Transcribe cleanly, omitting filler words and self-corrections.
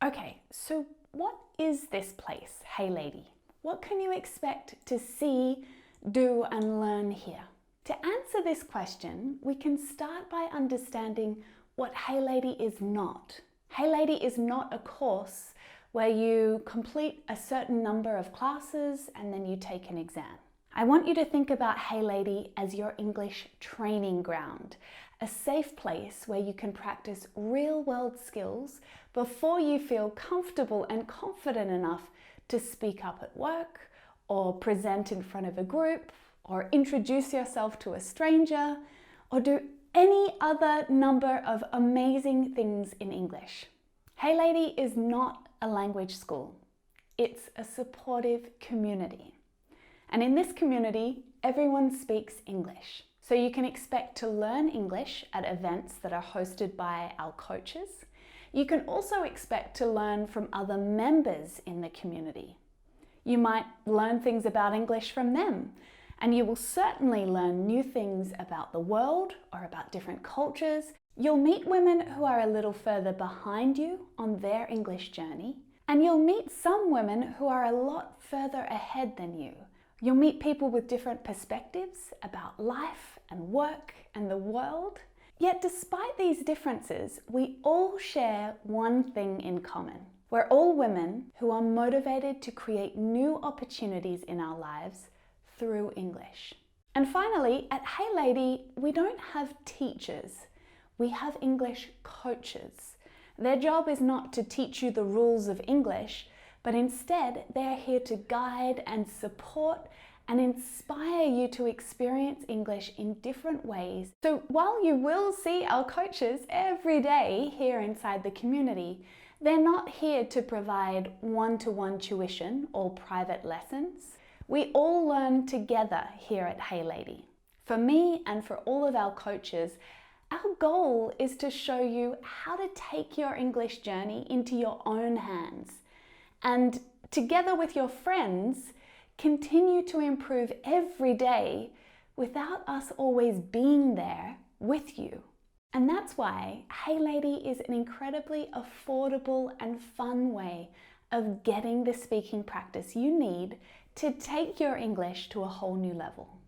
Okay, so what is this place, Hey Lady? What can you expect to see, do, and learn here? To answer this question, we can start by understanding what Hey Lady is not. Hey Lady is not a course where you complete a certain number of classes and then you take an exam. I want you to think about Hey Lady as your English training ground, a safe place where you can practice real-world skills before you feel comfortable and confident enough to speak up at work, or present in front of a group, or introduce yourself to a stranger, or do any other number of amazing things in English. Hey Lady is not a language school. It's a supportive community. And in this community, everyone speaks English. So you can expect to learn English at events that are hosted by our coaches. You can also expect to learn from other members in the community. You might learn things about English from them, and you will certainly learn new things about the world or about different cultures. You'll meet women who are a little further behind you on their English journey, and you'll meet some women who are a lot further ahead than you. You'll meet people with different perspectives about life and work and the world. Yet despite these differences, we all share one thing in common. We're all women who are motivated to create new opportunities in our lives through English. And finally, at Hey Lady, we don't have teachers. We have English coaches. Their job is not to teach you the rules of English, but instead they're here to guide and support and inspire you to experience English in different ways. So while you will see our coaches every day here inside the community, they're not here to provide one-to-one tuition or private lessons. We all learn together here at Hey Lady. For me and for all of our coaches, our goal is to show you how to take your English journey into your own hands, and together with your friends, continue to improve every day without us always being there with you. And that's why Hey Lady is an incredibly affordable and fun way of getting the speaking practice you need to take your English to a whole new level.